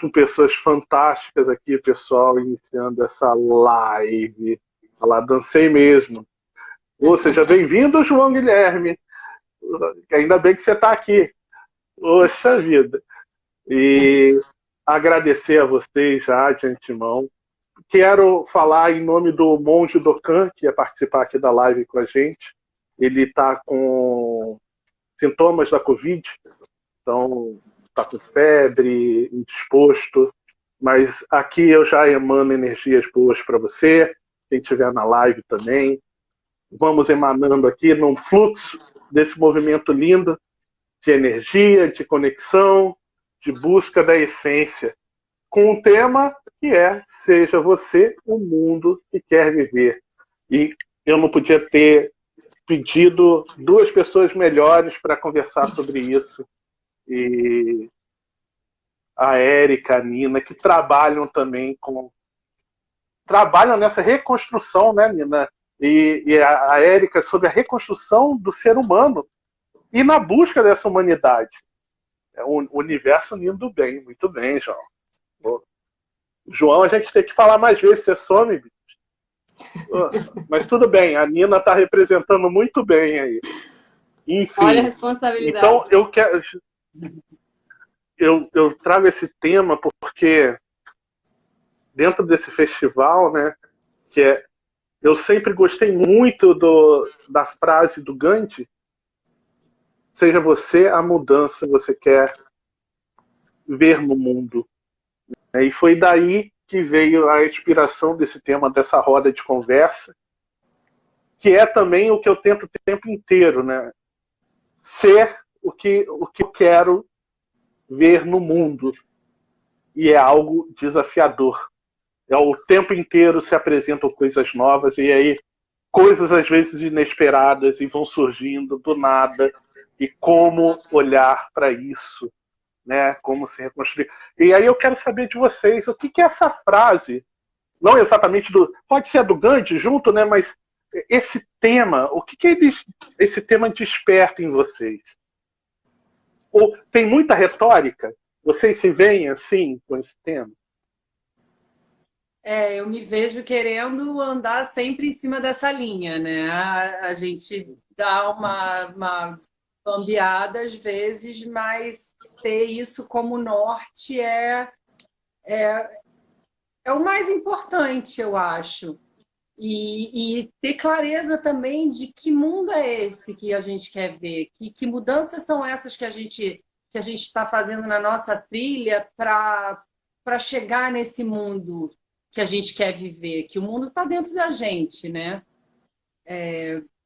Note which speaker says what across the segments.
Speaker 1: com pessoas fantásticas aqui, pessoal, iniciando essa live. Olha lá, dancei mesmo. Seja bem-vindo, João Guilherme. Ainda bem que você está aqui. Poxa vida. E agradecer a vocês já de antemão. Quero falar em nome do Monge Dokan, que ia participar aqui da live com a gente. Ele está com sintomas da Covid, então está com febre, indisposto. Mas aqui eu já emano energias boas para você, quem estiver na live também. Vamos emanando aqui num fluxo desse movimento lindo de energia, de conexão, de busca da essência, com um tema que é Seja Você o Mundo que Quer Viver. E eu não podia ter pedido duas pessoas melhores para conversar sobre isso. E a Érica, a Nina, que trabalham também trabalham nessa reconstrução, né, Nina? E a Érica sobre a reconstrução do ser humano e na busca dessa humanidade. É um universo unindo do bem. Muito bem, João. João, a gente tem que falar mais vezes, você some, bicho. Mas tudo bem, a Nina está representando muito bem aí. Enfim.
Speaker 2: Olha a responsabilidade.
Speaker 1: Então, eu trago esse tema porque dentro desse festival, né, eu sempre gostei muito da frase do Gandhi: seja você a mudança que você quer ver no mundo. E foi daí que veio a inspiração desse tema, dessa roda de conversa, que é também o que eu tento o tempo inteiro, né? Ser o que eu quero ver no mundo. E é algo desafiador. O tempo inteiro se apresentam coisas novas e aí coisas às vezes inesperadas e vão surgindo do nada. E como olhar para isso, né? Como se reconstruir. E aí eu quero saber de vocês o que é essa frase, não exatamente pode ser do Gandhi junto, né? Mas esse tema, o que esse tema desperta em vocês? Ou tem muita retórica? Vocês se veem assim com esse tema?
Speaker 2: Eu me vejo querendo andar sempre em cima dessa linha, né? A gente dá uma bambeada às vezes, mas ter isso como norte é o mais importante, eu acho. E ter clareza também de que mundo é esse que a gente quer ver, que mudanças são essas que a gente está fazendo na nossa trilha para chegar nesse mundo que a gente quer viver, que o mundo está dentro da gente, né?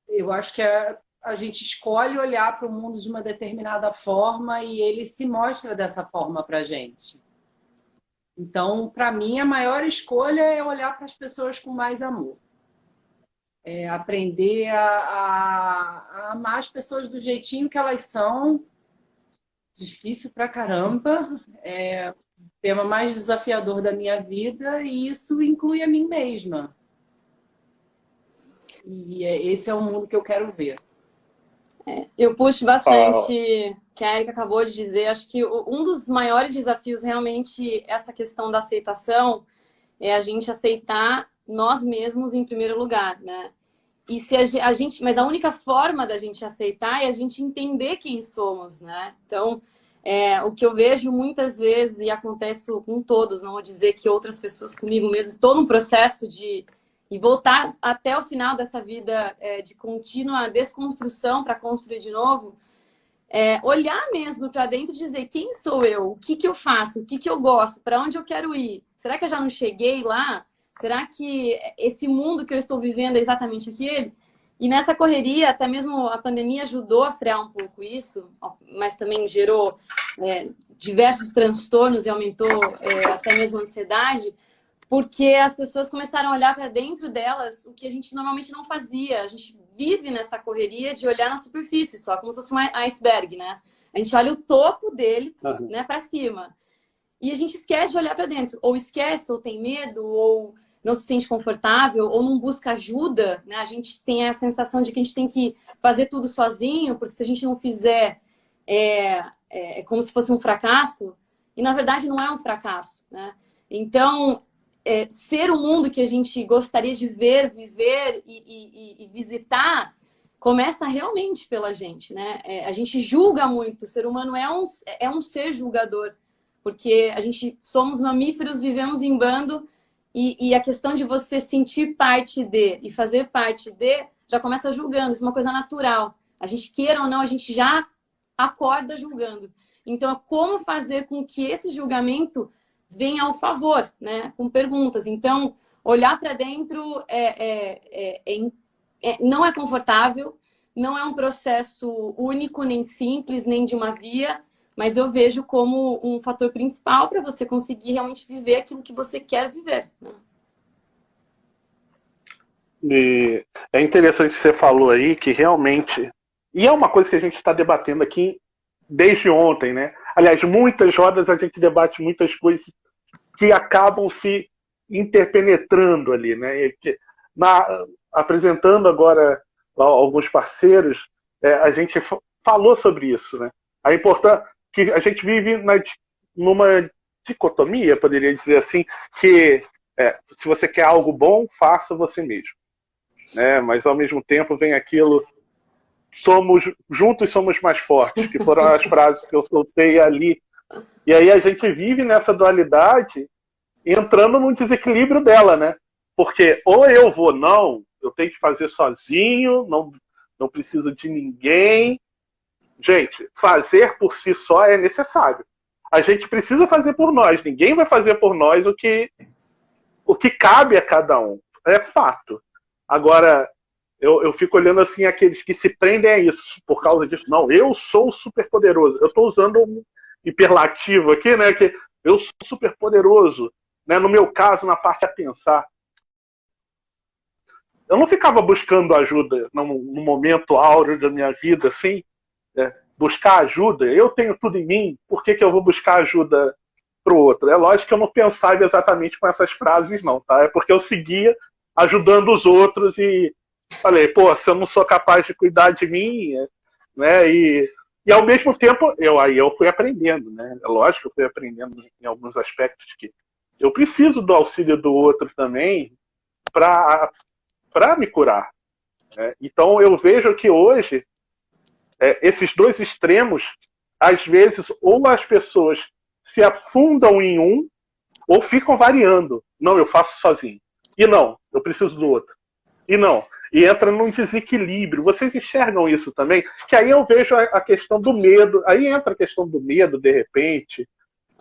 Speaker 2: Eu acho que a gente escolhe olhar para o mundo de uma determinada forma e ele se mostra dessa forma para a gente. Então, para mim, a maior escolha é olhar para as pessoas com mais amor. Aprender a amar as pessoas do jeitinho que elas são. Difícil pra caramba. É o tema mais desafiador da minha vida e isso inclui a mim mesma. E esse é o mundo que eu quero ver.
Speaker 3: Eu puxo bastante que a Érica acabou de dizer. Acho que um dos maiores desafios realmente essa questão da aceitação é a gente aceitar nós mesmos em primeiro lugar, né? E se a gente, mas a única forma da gente aceitar é a gente entender quem somos, né? Então, o que eu vejo muitas vezes e acontece com todos, não vou dizer que outras pessoas comigo mesmo, estou num processo e voltar até o final dessa vida de contínua desconstrução para construir de novo, olhar mesmo para dentro e dizer quem sou eu, o que eu faço, o que eu gosto, para onde eu quero ir. Será que eu já não cheguei lá? Será que esse mundo que eu estou vivendo é exatamente aquele? E nessa correria, até mesmo a pandemia ajudou a frear um pouco isso, mas também gerou diversos transtornos e aumentou até mesmo a ansiedade, porque as pessoas começaram a olhar para dentro delas o que a gente normalmente não fazia. A gente vive nessa correria de olhar na superfície só, como se fosse um iceberg, né? A gente olha o topo dele, né, para cima. E a gente esquece de olhar para dentro. Ou esquece, ou tem medo, ou não se sente confortável, ou não busca ajuda, né? A gente tem a sensação de que a gente tem que fazer tudo sozinho, porque se a gente não fizer, é como se fosse um fracasso. e na verdade não é um fracasso, né? Então, ser o mundo que a gente gostaria de ver, viver e visitar começa realmente pela gente, né? A gente julga muito, o ser humano é um ser julgador, porque a gente somos mamíferos, vivemos em bando, e a questão de você sentir parte de e fazer parte de já começa julgando, isso é uma coisa natural. A gente queira ou não, a gente já acorda julgando. Então, como fazer com que esse julgamento venha ao favor, né? Com perguntas. Então, olhar para dentro não é confortável, não é um processo único, nem simples, nem de uma via, mas eu vejo como um fator principal para você conseguir realmente viver aquilo que você quer viver, né?
Speaker 1: E é interessante que você falou aí que realmente... E é uma coisa que a gente está debatendo aqui desde ontem, né? Aliás, muitas rodas a gente debate muitas coisas que acabam se interpenetrando ali, né? Apresentando agora alguns parceiros, a gente falou sobre isso, né? A importância que a gente vive numa dicotomia, poderia dizer assim, que se você quer algo bom, faça você mesmo, né? Mas ao mesmo tempo vem aquilo, juntos somos mais fortes, que foram as frases que eu soltei ali. E aí a gente vive nessa dualidade, entrando num desequilíbrio dela, né? Porque ou eu vou, não, eu tenho que fazer sozinho, não preciso de ninguém. Gente, fazer por si só é necessário. A gente precisa fazer por nós. Ninguém vai fazer por nós o que cabe a cada um. É fato. Agora, eu fico olhando assim aqueles que se prendem a isso por causa disso. Não, eu sou super poderoso. Eu estou usando um hiperlativo aqui, né? Que eu sou super poderoso. Né? No meu caso, na parte a pensar. Eu não ficava buscando ajuda no momento áureo da minha vida, assim. Buscar ajuda. Eu tenho tudo em mim. Por que eu vou buscar ajuda para o outro? É lógico que eu não pensava exatamente com essas frases, não. Tá? É porque eu seguia ajudando os outros e falei, pô, se eu não sou capaz de cuidar de mim, né? E ao mesmo tempo, eu fui aprendendo, né? É lógico que eu fui aprendendo em alguns aspectos que eu preciso do auxílio do outro também para me curar. Né? Então eu vejo que hoje esses dois extremos, às vezes, ou as pessoas se afundam em um, ou ficam variando. Não, eu faço sozinho. E não, eu preciso do outro. E não. E entra num desequilíbrio. Vocês enxergam isso também? Que aí eu vejo a questão do medo. Aí entra a questão do medo, de repente,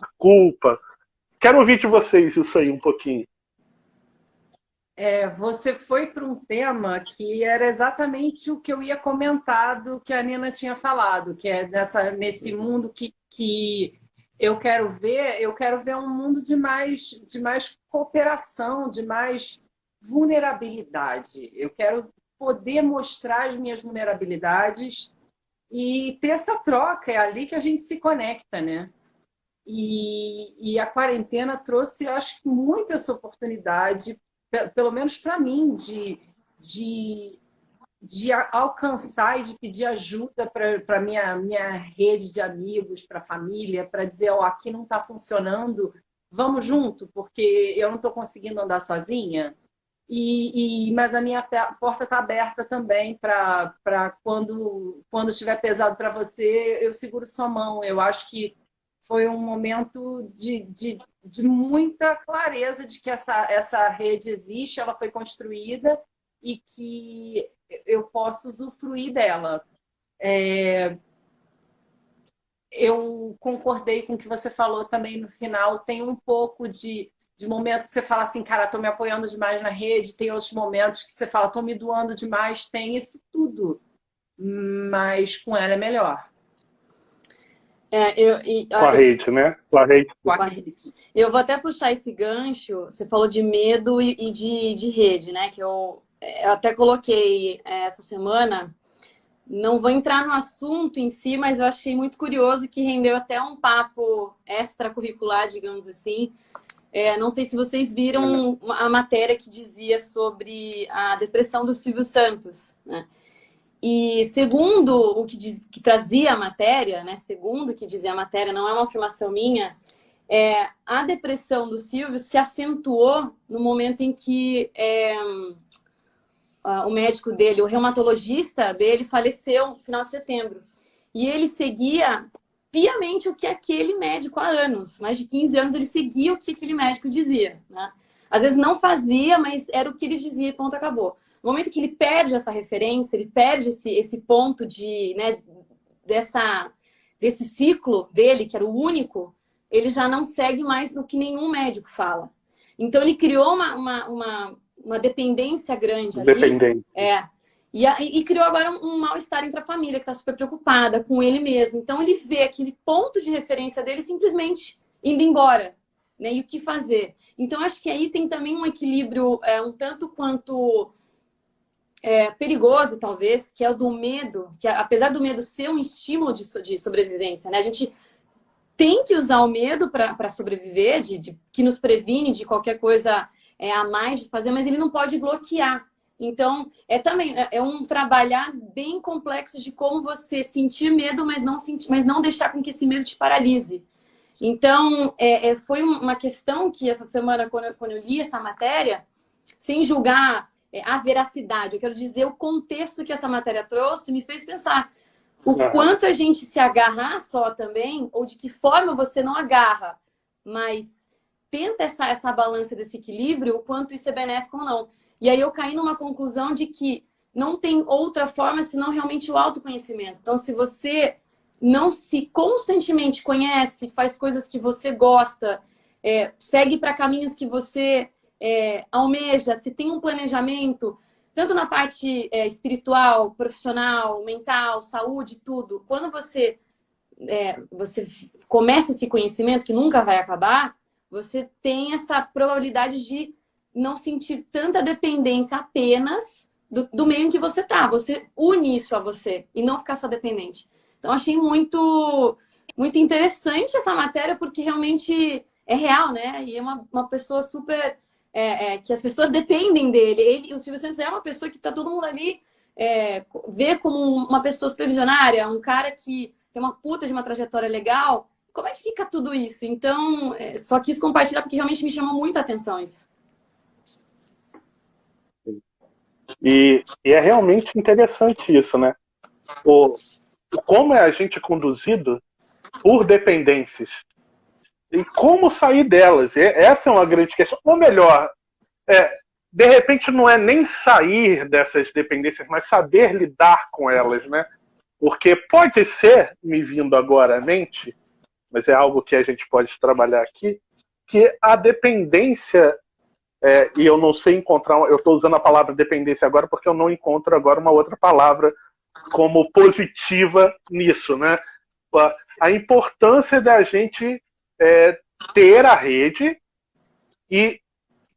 Speaker 1: a culpa. Quero ouvir de vocês isso aí um pouquinho.
Speaker 2: Você foi para um tema que era exatamente o que eu ia comentar do que a Nina tinha falado, que é nesse mundo que eu quero ver um mundo de mais cooperação, de mais vulnerabilidade. Eu quero poder mostrar as minhas vulnerabilidades e ter essa troca, é ali que a gente se conecta, né? E a quarentena trouxe, eu acho, muito essa oportunidade, pelo menos para mim, de alcançar e de pedir ajuda para minha rede de amigos, para a família, para dizer, aqui não está funcionando, vamos junto, porque eu não estou conseguindo andar sozinha. Mas a minha porta está aberta também para quando estiver pesado para você, eu seguro sua mão. Eu acho que foi um momento de muita clareza de que essa rede existe, ela foi construída e que eu posso usufruir dela. Eu concordei com o que você falou também no final. Tem um pouco de momento que você fala assim, cara, estou me apoiando demais na rede. Tem outros momentos que você fala, estou me doando demais. Tem isso tudo, mas com ela é melhor.
Speaker 1: Com a rede, né? Com a rede.
Speaker 3: Eu vou até puxar esse gancho. Você falou de medo e de rede, né? Que eu até coloquei essa semana. Não vou entrar no assunto em si, mas eu achei muito curioso que rendeu até um papo extracurricular, digamos assim. Não sei se vocês viram a matéria que dizia sobre a depressão do Silvio Santos, né? E segundo o que trazia a matéria, né? Segundo o que dizia a matéria, não é uma afirmação minha, a depressão do Silvio se acentuou no momento em que o médico dele, o reumatologista dele, faleceu no final de setembro. E ele seguia piamente o que aquele médico há anos, mais de 15 anos, ele seguia o que aquele médico dizia, né? Às vezes não fazia, mas era o que ele dizia e ponto, acabou. No momento que ele perde essa referência, ele perde esse ponto de, né, desse ciclo dele, que era o único, ele já não segue mais no que nenhum médico fala. Então ele criou uma dependência grande ali.
Speaker 1: Dependente.
Speaker 3: E criou agora um mal-estar entre a família, que está super preocupada com ele mesmo. Então ele vê aquele ponto de referência dele simplesmente indo embora, né? E o que fazer? Então acho que aí tem também um equilíbrio um tanto quanto perigoso, talvez, que é o do medo, que apesar do medo ser um estímulo de sobrevivência, né? A gente tem que usar o medo para sobreviver, que nos previne de qualquer coisa a mais de fazer, mas ele não pode bloquear. Então, também um trabalhar bem complexo de como você sentir medo, mas não deixar com que esse medo te paralise. Então, foi uma questão que essa semana, quando eu li essa matéria, sem julgar a veracidade, eu quero dizer o contexto que essa matéria trouxe, me fez pensar o quanto a gente se agarrar só também, ou de que forma você não agarra, mas tenta essa balança desse equilíbrio, o quanto isso é benéfico ou não. E aí eu caí numa conclusão de que não tem outra forma senão realmente o autoconhecimento. Então, se você não se constantemente conhece, faz coisas que você gosta, segue para caminhos que você almeja, se tem um planejamento, tanto na parte espiritual, profissional, mental, saúde, tudo. Quando você começa esse conhecimento, que nunca vai acabar, você tem essa probabilidade de não sentir tanta dependência apenas do meio em que você tá. Você une isso a você e não ficar só dependente. Então, achei muito, muito interessante essa matéria, porque realmente é real, né? E é uma pessoa super... que as pessoas dependem dele. O Silvio Santos é uma pessoa que tá todo mundo ali vê como uma pessoa supervisionária, um cara que tem uma puta de uma trajetória legal. Como é que fica tudo isso? Então, só quis compartilhar porque realmente me chamou muito a atenção isso.
Speaker 1: E é realmente interessante isso, né? Como é a gente conduzido por dependências e como sair delas. Essa é uma grande questão. Ou melhor, de repente não é nem sair dessas dependências, mas saber lidar com elas, né? Porque pode ser, me vindo agora à mente, mas é algo que a gente pode trabalhar aqui, que a dependência, e eu não sei encontrar, eu estou usando a palavra dependência agora porque eu não encontro agora uma outra palavra como positiva nisso, né? A importância da gente ter a rede e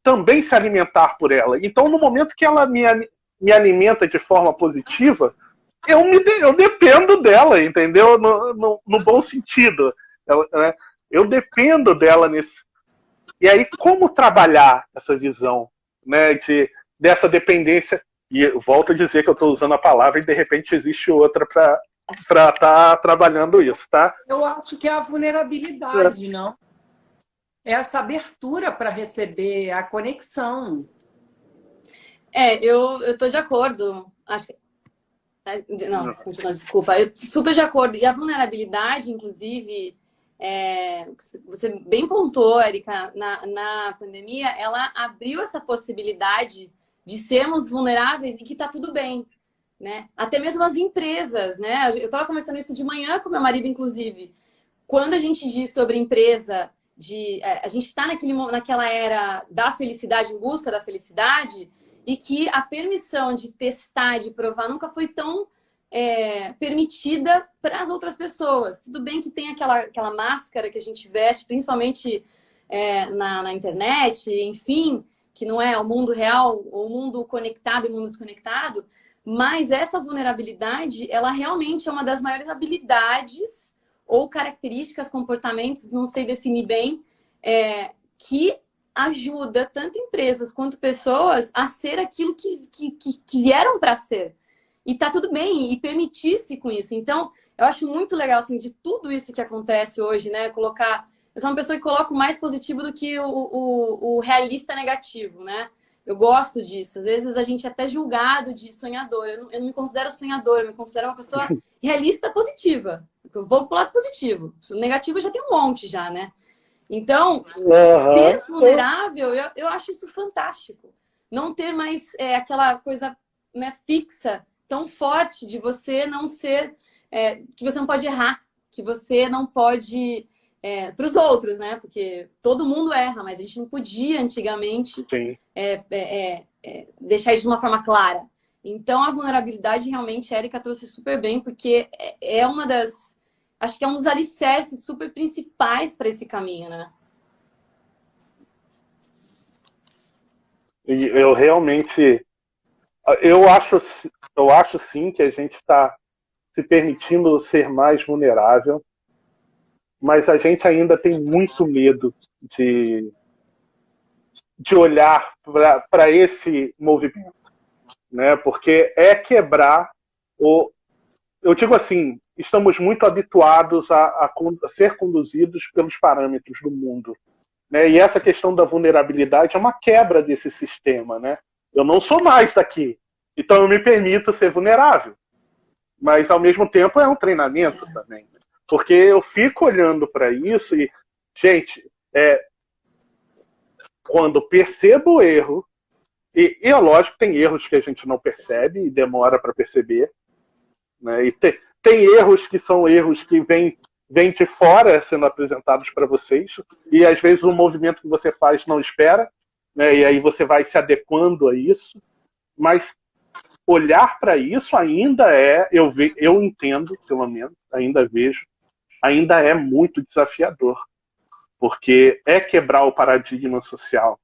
Speaker 1: também se alimentar por ela. Então, no momento que ela me alimenta de forma positiva, eu dependo dela, entendeu? No bom sentido. Eu dependo dela nisso. E aí, como trabalhar essa visão, né, dessa dependência? E volto a dizer que eu estou usando a palavra e, de repente, existe outra para estar trabalhando isso, tá?
Speaker 2: Eu acho que é a vulnerabilidade, não? É essa abertura para receber a conexão.
Speaker 3: Eu tô de acordo. Acho que... Não, continua, desculpa. Eu super de acordo. E a vulnerabilidade, inclusive, você bem pontuou, Erika, na pandemia, ela abriu essa possibilidade de sermos vulneráveis e que tá tudo bem, né? Até mesmo as empresas, né? Eu estava conversando isso de manhã com meu marido, inclusive. Quando a gente diz sobre empresa, a gente está naquela era da felicidade, em busca da felicidade, e que a permissão de testar, de provar, nunca foi tão permitida para as outras pessoas. Tudo bem que tem aquela máscara que a gente veste, principalmente na internet, enfim, que não é o mundo real, o mundo conectado e o mundo desconectado, mas essa vulnerabilidade, ela realmente é uma das maiores habilidades ou características, comportamentos, não sei definir bem, que ajuda tanto empresas quanto pessoas a ser aquilo que vieram para ser. E tá tudo bem, e permitir-se com isso. Então, eu acho muito legal, assim, de tudo isso que acontece hoje, né? Colocar eu sou uma pessoa que coloca o mais positivo do que o realista negativo, né? Eu gosto disso. Às vezes a gente é até julgado de sonhador. Eu não me considero sonhadora, eu me considero uma pessoa realista positiva. Eu vou pro lado positivo. O negativo já tem um monte já, né? Então, ser vulnerável, eu acho isso fantástico. Não ter mais aquela coisa, né, fixa, tão forte de você não ser... que você não pode errar, que você não pode... para os outros, né? Porque todo mundo erra, mas a gente não podia antigamente deixar isso de uma forma clara. Então, a vulnerabilidade realmente a Erika trouxe super bem, porque é uma das... Acho que é um dos alicerces super principais para esse caminho, né?
Speaker 1: E eu realmente... Eu acho sim que a gente está se permitindo ser mais vulnerável, mas a gente ainda tem muito medo de olhar para esse movimento, né? Porque é quebrar o... Eu digo assim, estamos muito habituados a ser conduzidos pelos parâmetros do mundo, né? E essa questão da vulnerabilidade é uma quebra desse sistema, né? Eu não sou mais daqui, então eu me permito ser vulnerável. Mas, ao mesmo tempo, é um treinamento também. Né? Porque eu fico olhando para isso e, gente, quando percebo o erro, e é lógico, tem erros que a gente não percebe e demora para perceber, né? E tem erros que são erros que vêm de fora sendo apresentados para vocês, e às vezes o movimento que você faz não espera, né? E aí você vai se adequando a isso, mas olhar para isso ainda eu entendo, pelo menos, ainda vejo, ainda é muito desafiador, porque é quebrar o paradigma social,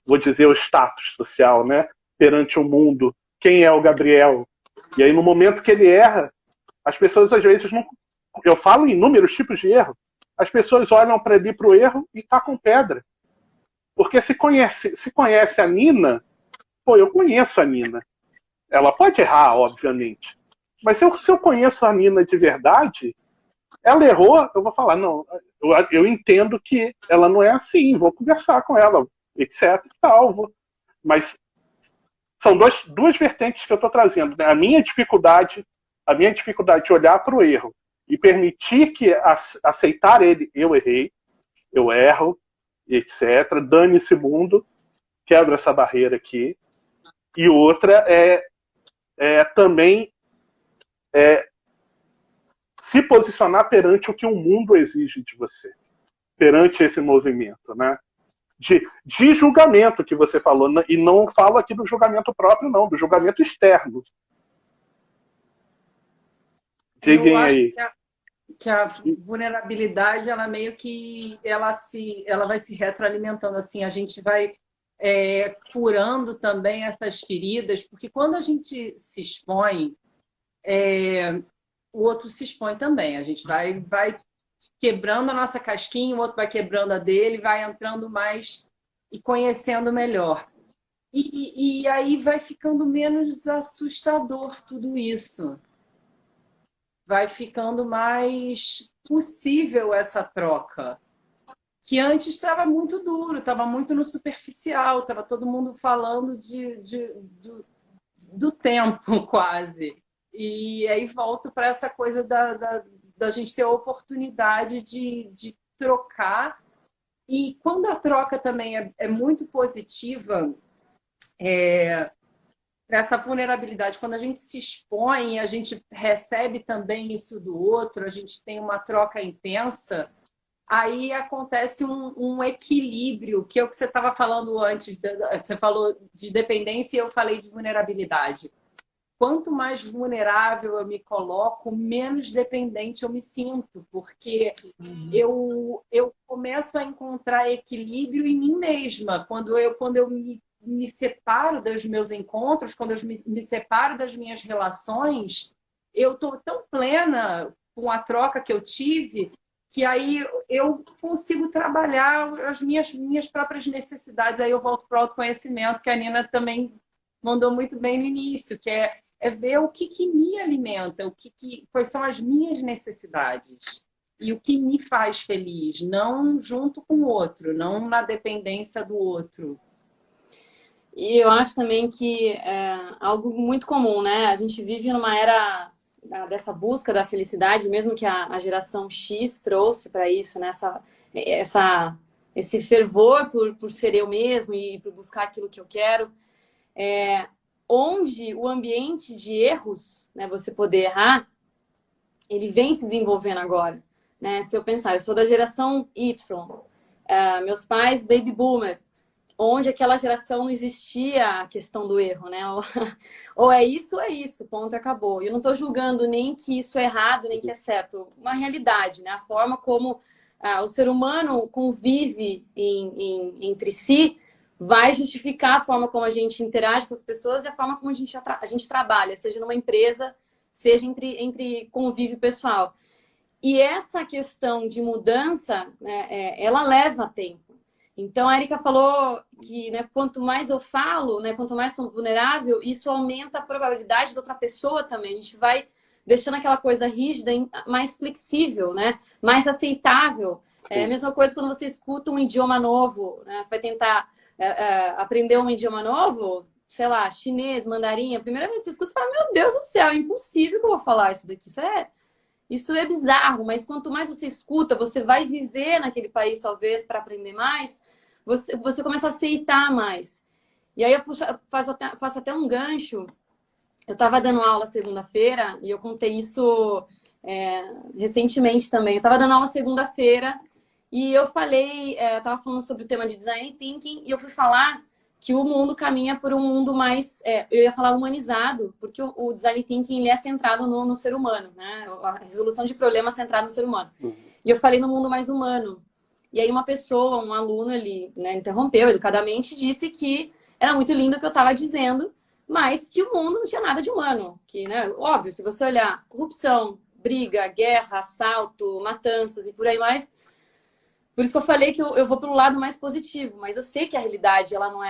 Speaker 1: vou dizer o status social, né? Perante o mundo, quem é o Gabriel? E aí no momento que ele erra, as pessoas às vezes não... Eu falo em inúmeros tipos de erro. As pessoas olham para ele, para o erro, e tacam pedra. Porque se conhece a Nina, pô, eu conheço a Nina. Ela pode errar, obviamente. Mas se eu conheço a Nina de verdade, ela errou, eu vou falar, não, eu entendo que ela não é assim, vou conversar com ela, etc. Tal, mas são duas vertentes que eu estou trazendo. Né? A minha dificuldade de olhar para o erro e permitir que aceitar ele, eu errei, eu erro, etc. Dane esse mundo, quebro essa barreira aqui. E outra também se posicionar perante o que o mundo exige de você, perante esse movimento, né? De julgamento que você falou, e não falo aqui do julgamento próprio, não, do julgamento externo. Diguem aí.
Speaker 2: Que a vulnerabilidade, ela meio que ela vai se retroalimentando, assim, a gente vai curando também essas feridas, porque quando a gente se expõe, o outro se expõe também. A gente vai quebrando a nossa casquinha, o outro vai quebrando a dele, vai entrando mais e conhecendo melhor. E aí vai ficando menos assustador tudo isso. Vai ficando mais possível essa troca. Que antes estava muito duro, estava muito no superficial, estava todo mundo falando do tempo, quase. E aí volto para essa coisa da gente ter a oportunidade de trocar. E quando a troca também é muito positiva, essa vulnerabilidade, quando a gente se expõe, a gente recebe também isso do outro, a gente tem uma troca intensa, aí acontece um equilíbrio, que é o que você estava falando antes, você falou de dependência e eu falei de vulnerabilidade. Quanto mais vulnerável eu me coloco, menos dependente eu me sinto, porque eu começo a encontrar equilíbrio em mim mesma. Quando eu me separo dos meus encontros, quando eu me separo das minhas relações, eu estou tão plena com a troca que eu tive, que aí eu consigo trabalhar as minhas próprias necessidades. Aí eu volto para o autoconhecimento, que a Nina também mandou muito bem no início, que é ver o que me alimenta, quais são as minhas necessidades. e o que me faz feliz, não junto com o outro, não na dependência do outro.
Speaker 3: E eu acho também que é algo muito comum, né? A gente vive numa era dessa busca da felicidade, mesmo que a geração X trouxe para isso, né? Esse fervor por ser eu mesmo e por buscar aquilo que eu quero. Onde o ambiente de erros, né, você poder errar, ele vem se desenvolvendo agora. Né? Se eu pensar, eu sou da geração Y, meus pais, baby boomer, onde aquela geração não existia a questão do erro, né? Ou é isso, ponto, acabou. Eu não estou julgando nem que isso é errado, nem que é certo. Uma realidade, né? A forma como o ser humano convive entre si vai justificar a forma como a gente interage com as pessoas e a forma como a gente trabalha, seja numa empresa, seja entre convívio pessoal. E essa questão de mudança, né, ela leva tempo. Então, a Erika falou que, né, quanto mais eu falo, né, quanto mais sou vulnerável, isso aumenta a probabilidade da outra pessoa também. A gente vai deixando aquela coisa rígida mais flexível, né, mais aceitável. É a mesma coisa quando você escuta um idioma novo, né, você vai tentar aprender um idioma novo, sei lá, chinês, mandarim. A primeira vez que você escuta, você fala, meu Deus do céu, é impossível que eu vou falar isso daqui. Isso é bizarro, mas quanto mais você escuta, você vai viver naquele país, talvez, para aprender mais, você começa a aceitar mais. E aí eu faço até um gancho. Eu estava dando aula segunda-feira, e eu contei isso recentemente também. Eu estava dando aula segunda-feira, e eu falei, eu estava falando sobre o tema de Design Thinking, e eu fui falar que o mundo caminha por um mundo mais, eu ia falar humanizado, porque o Design Thinking ele é centrado no ser humano, né? A resolução de problemas centrada no ser humano. E eu falei no mundo mais humano. E aí uma pessoa, um aluno, ele, né, interrompeu educadamente e disse que era muito lindo o que eu estava dizendo, mas que o mundo não tinha nada de humano. Que, né, óbvio, se você olhar corrupção, briga, guerra, assalto, matanças e por aí mais. Por isso que eu falei que eu vou para o lado mais positivo, mas eu sei que a realidade ela não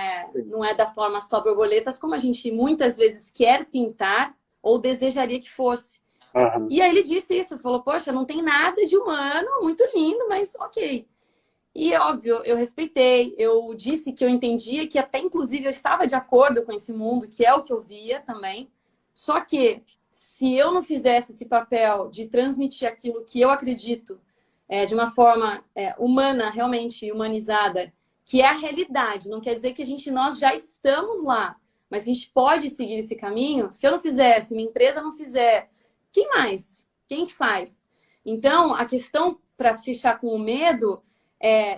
Speaker 3: é da forma só borboletas como a gente muitas vezes quer pintar ou desejaria que fosse. Uhum. E aí ele disse isso, falou, poxa, não tem nada de humano, muito lindo, mas ok. E óbvio, eu respeitei, eu disse que eu entendia que até inclusive eu estava de acordo com esse mundo, que é o que eu via também. Só que se eu não fizesse esse papel de transmitir aquilo que eu acredito de uma forma humana, realmente humanizada, que é a realidade. Não quer dizer que nós já estamos lá, mas que a gente pode seguir esse caminho. Se eu não fizer, se minha empresa não fizer, quem mais? Quem que faz? Então, a questão para fechar com o medo,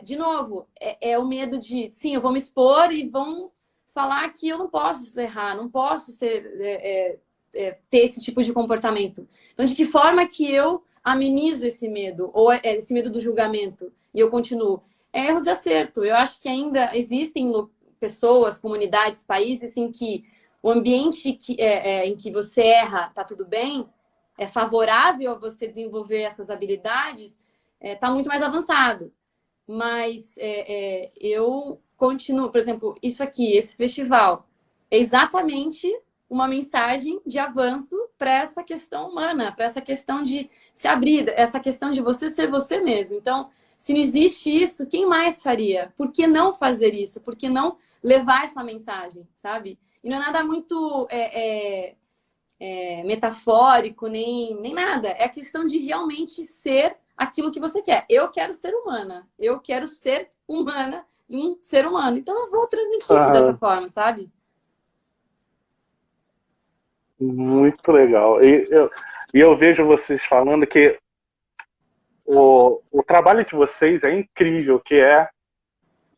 Speaker 3: de novo, é o medo de, sim, eu vou me expor e vão falar que eu não posso errar, não posso ter esse tipo de comportamento. Então, de que forma que eu amenizo esse medo, ou esse medo do julgamento, e eu continuo? Erros e acerto. Eu acho que ainda existem pessoas, comunidades, países em que o ambiente em que você erra tá tudo bem, é favorável a você desenvolver essas habilidades, tá muito mais avançado. Mas eu continuo, por exemplo, isso aqui, esse festival, é exatamente uma mensagem de avanço para essa questão humana, para essa questão de se abrir, essa questão de você ser você mesmo. Então, se não existe isso, quem mais faria? Por que não fazer isso? Por que não levar essa mensagem, sabe? E não é nada muito metafórico, nem nada. É a questão de realmente ser aquilo que você quer. Eu quero ser humana. Eu quero ser humana e um ser humano. Então, eu vou transmitir isso dessa forma, sabe?
Speaker 1: Muito legal. E eu vejo vocês falando que o trabalho de vocês é incrível, que é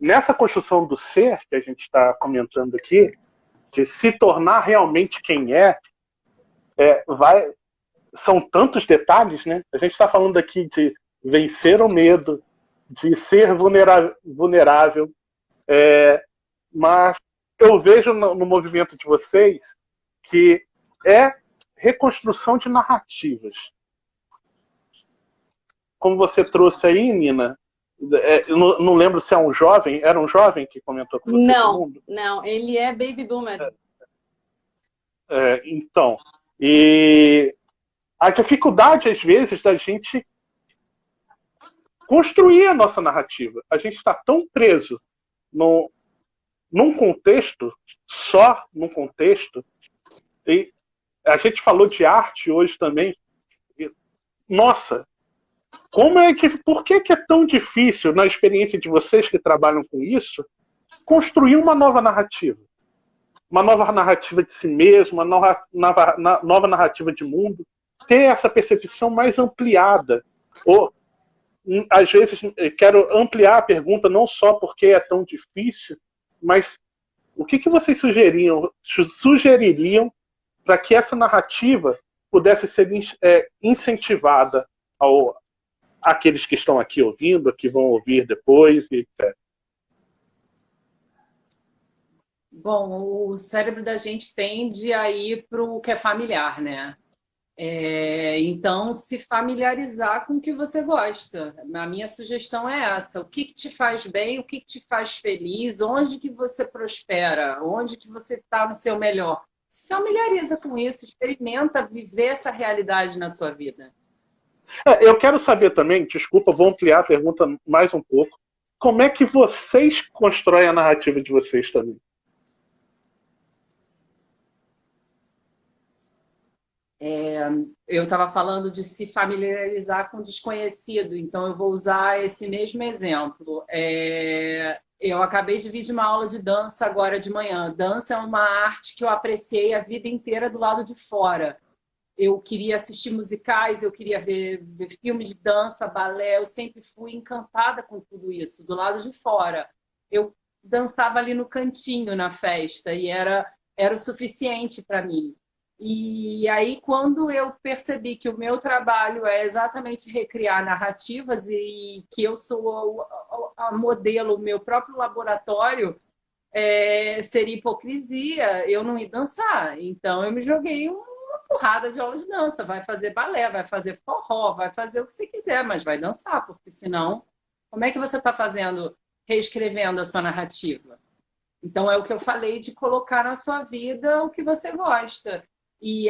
Speaker 1: nessa construção do ser que a gente está comentando aqui, de se tornar realmente quem são tantos detalhes, né? A gente está falando aqui de vencer o medo, de ser vulnerável, mas eu vejo no movimento de vocês que é reconstrução de narrativas. Como você trouxe aí, Nina, eu não lembro se era um jovem que comentou com você?
Speaker 3: Não, ele é baby boomer.
Speaker 1: Então, e a dificuldade, às vezes, da gente construir a nossa narrativa. A gente está tão preso num contexto, só num contexto, e a gente falou de arte hoje também. Nossa, por que é tão difícil, na experiência de vocês que trabalham com isso, construir uma nova narrativa? Uma nova narrativa de si mesmo, uma nova narrativa de mundo, ter essa percepção mais ampliada. Ou, às vezes, quero ampliar a pergunta não só porque é tão difícil, mas o que vocês sugeririam para que essa narrativa pudesse ser incentivada àqueles que estão aqui ouvindo, que vão ouvir depois, e etc.
Speaker 2: Bom, o cérebro da gente tende a ir para o que é familiar, né? Então, se familiarizar com o que você gosta. A minha sugestão é essa. O que te faz bem, o que te faz feliz, onde que você prospera, onde que você está no seu melhor. Se familiariza com isso, experimenta viver essa realidade na sua vida.
Speaker 1: Eu quero saber também, desculpa, vou ampliar a pergunta mais um pouco, como é que vocês constroem a narrativa de vocês também?
Speaker 2: Eu estava falando de se familiarizar com o desconhecido, então eu vou usar esse mesmo exemplo. Eu acabei de vir de uma aula de dança agora de manhã. Dança é uma arte que eu apreciei a vida inteira do lado de fora. Eu queria assistir musicais, eu queria ver filmes de dança, balé, eu sempre fui encantada com tudo isso, do lado de fora. Eu dançava ali no cantinho na festa e era o suficiente para mim. E aí, quando eu percebi que o meu trabalho é exatamente recriar narrativas e que eu sou a modelo, o meu próprio laboratório, seria hipocrisia eu não ir dançar. Então, eu me joguei uma porrada de aula de dança. Vai fazer balé, vai fazer forró, vai fazer o que você quiser, mas vai dançar, porque senão, como é que você está fazendo, reescrevendo a sua narrativa? Então, é o que eu falei de colocar na sua vida o que você gosta. E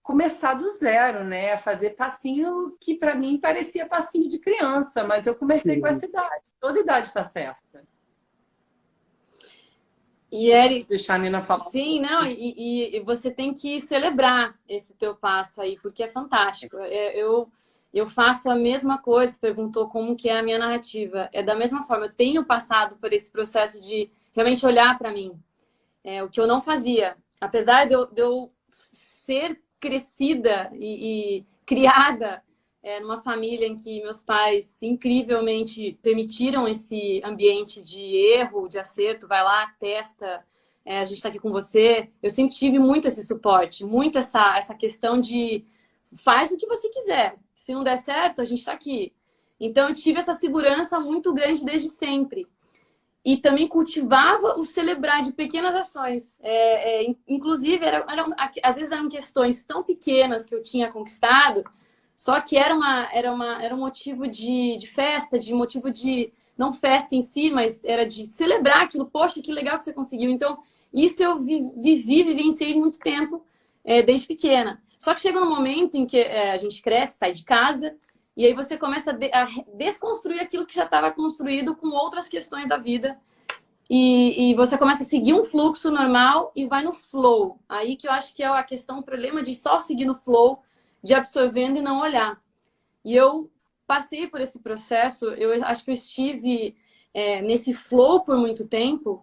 Speaker 2: começar do zero, né? Fazer passinho que para mim parecia passinho de criança, mas eu comecei com essa idade. Toda idade está certa.
Speaker 3: E Eri,
Speaker 2: deixar a Nina falar.
Speaker 3: Sim, não, e você tem que celebrar esse teu passo aí, porque é fantástico. Eu faço a mesma coisa, você perguntou como que é a minha narrativa. É da mesma forma, eu tenho passado por esse processo de realmente olhar para mim. O que eu não fazia. Apesar de eu ser crescida e criada numa família em que meus pais incrivelmente permitiram esse ambiente de erro, de acerto, vai lá, testa, a gente está aqui com você. Eu sempre tive muito esse suporte, muito essa questão de faz o que você quiser. Se não der certo, a gente está aqui. Então, eu tive essa segurança muito grande desde sempre. E também cultivava o celebrar de pequenas ações. Inclusive, às vezes eram questões tão pequenas que eu tinha conquistado, só que era um motivo de festa, de motivo de... Não festa em si, mas era de celebrar aquilo. Poxa, que legal que você conseguiu. Então, isso eu vivenciei muito tempo, desde pequena. Só que chega um momento em que a gente cresce, sai de casa... E aí você começa a desconstruir aquilo que já estava construído com outras questões da vida. E você começa a seguir um fluxo normal e vai no flow. Aí que eu acho que é a questão, o problema de só seguir no flow, de absorvendo e não olhar. E eu passei por esse processo, eu acho que eu estive nesse flow por muito tempo,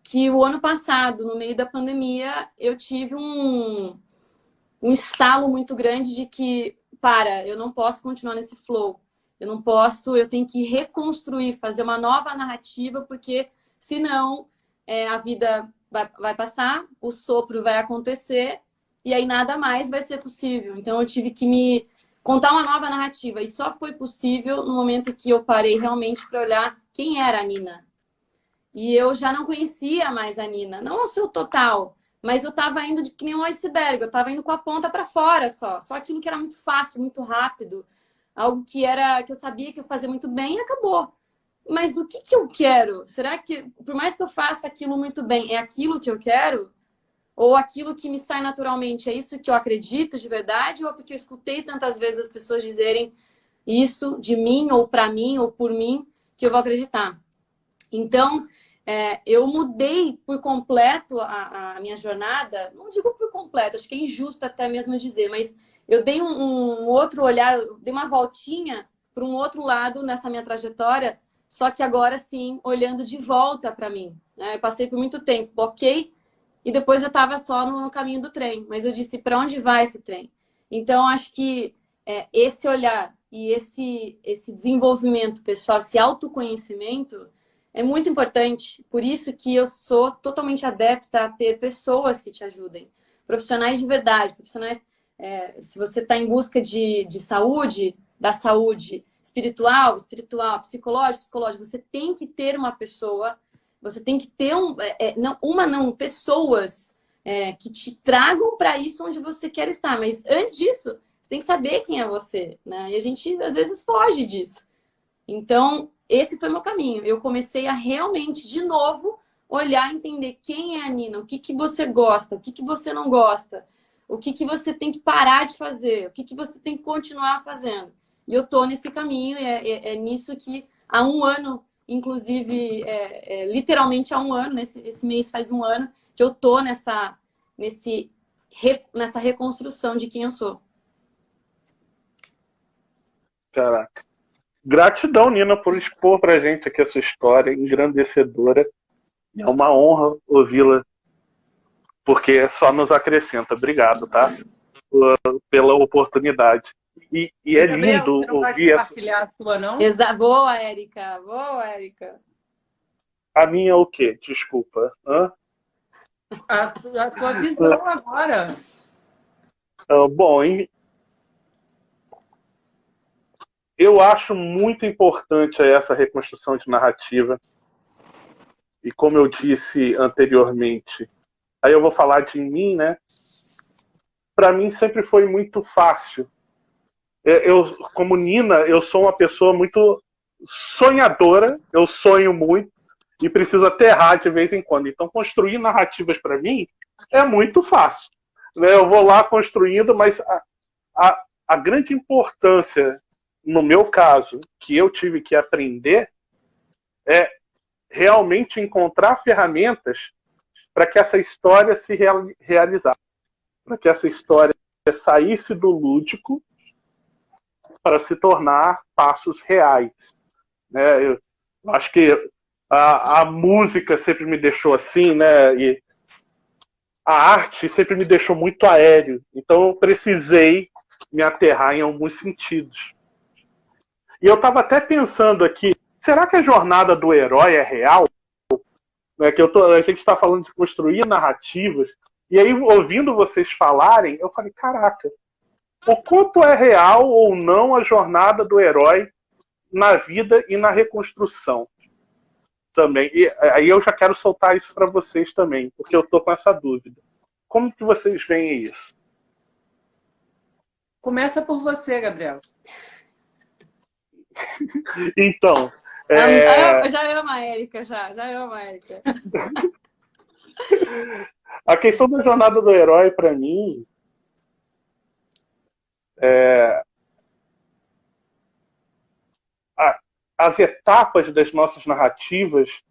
Speaker 3: que o ano passado, no meio da pandemia, eu tive um estalo muito grande de que eu não posso continuar nesse flow. Eu tenho que reconstruir, fazer uma nova narrativa, porque senão a vida vai passar, o sopro vai acontecer e aí nada mais vai ser possível. Então eu tive que me contar uma nova narrativa e só foi possível no momento que eu parei realmente para olhar quem era a Nina. E eu já não conhecia mais a Nina, não ao seu total, mas eu estava indo que nem um iceberg, eu estava indo com a ponta para fora só aquilo que era muito fácil, muito rápido, algo que eu sabia que eu fazia muito bem e acabou. Mas o que eu quero? Será que, por mais que eu faça aquilo muito bem, é aquilo que eu quero? Ou aquilo que me sai naturalmente, é isso que eu acredito de verdade? Ou porque eu escutei tantas vezes as pessoas dizerem isso de mim, ou para mim, ou por mim, que eu vou acreditar. Então, eu mudei por completo a minha jornada, não digo por completo, acho que é injusto até mesmo dizer, mas eu dei um outro olhar, eu dei uma voltinha para um outro lado nessa minha trajetória, só que agora sim, olhando de volta para mim. Né? Eu passei por muito tempo, bloqueei, e depois eu estava só no caminho do trem, mas eu disse, para onde vai esse trem? Então, acho que esse olhar e esse desenvolvimento pessoal, esse autoconhecimento, é muito importante. Por isso que eu sou totalmente adepta a ter pessoas que te ajudem. Profissionais de verdade, profissionais... se você está em busca de saúde, da saúde espiritual, psicológico, você tem que ter uma pessoa, você tem que ter pessoas que te tragam para isso onde você quer estar. Mas antes disso, você tem que saber quem é você, né? E a gente, às vezes, foge disso. Então, esse foi meu caminho. Eu comecei a realmente, de novo, olhar e entender quem é a Nina, o que você gosta, o que você não gosta, o que você tem que parar de fazer, o que você tem que continuar fazendo. E eu tô nesse caminho, e é nisso que há um ano, inclusive, literalmente há um ano, esse mês faz um ano, que eu tô nessa reconstrução de quem eu sou.
Speaker 1: Caraca. Gratidão, Nina, por expor pra gente aqui a sua história engrandecedora. É uma honra ouvi-la, porque só nos acrescenta. Obrigado, tá? Pela oportunidade. E é
Speaker 2: Gabriel,
Speaker 1: lindo
Speaker 2: você não vai
Speaker 1: ouvir
Speaker 2: compartilhar a sua, não?
Speaker 3: Boa, Érica. Boa, Érica.
Speaker 1: A minha é o quê? Desculpa. Hã?
Speaker 2: A tua visão agora.
Speaker 1: Bom, eu acho muito importante essa reconstrução de narrativa. E como eu disse anteriormente, aí eu vou falar de mim, né? Para mim sempre foi muito fácil. Eu, como Nina, eu sou uma pessoa muito sonhadora, eu sonho muito e preciso até errar de vez em quando. Então, construir narrativas para mim é muito fácil. Eu vou lá construindo, mas a grande importância, no meu caso, que eu tive que aprender é realmente encontrar ferramentas para que essa história se realizasse, para que essa história saísse do lúdico para se tornar passos reais. Eu acho que a música sempre me deixou assim, né? E a arte sempre me deixou muito aéreo. Então eu precisei me aterrar em alguns sentidos. E eu estava até pensando aqui, será que a jornada do herói é real? A gente está falando de construir narrativas, e aí, ouvindo vocês falarem, eu falei, caraca, o quanto é real ou não a jornada do herói na vida e na reconstrução também. E aí eu já quero soltar isso para vocês também, porque eu estou com essa dúvida. Como que vocês veem isso?
Speaker 2: Começa por você, Gabriel.
Speaker 1: Então...
Speaker 3: Já amo a Érica, já amo a Érica.
Speaker 1: A questão da jornada do herói, para mim, as etapas das nossas narrativas,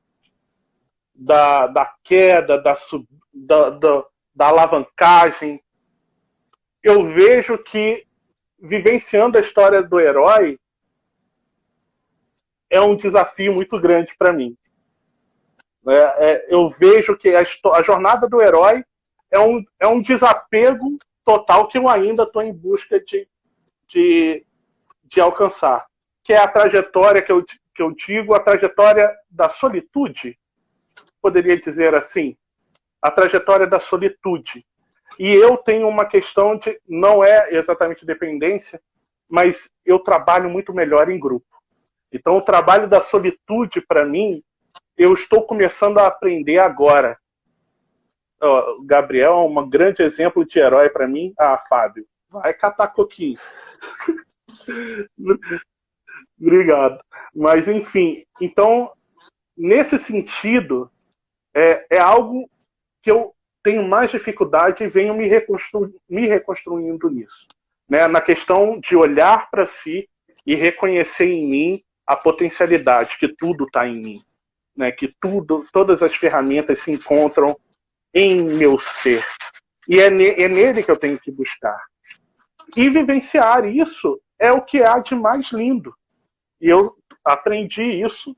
Speaker 1: da queda, da alavancagem, eu vejo que, vivenciando a história do herói, é um desafio muito grande para mim. Eu vejo que a jornada do herói é um desapego total que eu ainda estou em busca de alcançar. Que é a trajetória que eu digo, a trajetória da solitude, poderia dizer assim, a trajetória da solitude. E eu tenho uma questão de, não é exatamente dependência, mas eu trabalho muito melhor em grupo. Então o trabalho da solitude, para mim, eu estou começando a aprender agora. O Gabriel é um grande exemplo de herói para mim. Fábio, vai catar coquinho. Obrigado. Mas, enfim, então, nesse sentido, é algo que eu tenho mais dificuldade e venho me reconstruindo nisso. Né? Na questão de olhar para si e reconhecer em mim a potencialidade, que tudo está em mim, né? Que todas as ferramentas se encontram em meu ser. E é nele que eu tenho que buscar. E vivenciar isso é o que há de mais lindo. E eu aprendi isso,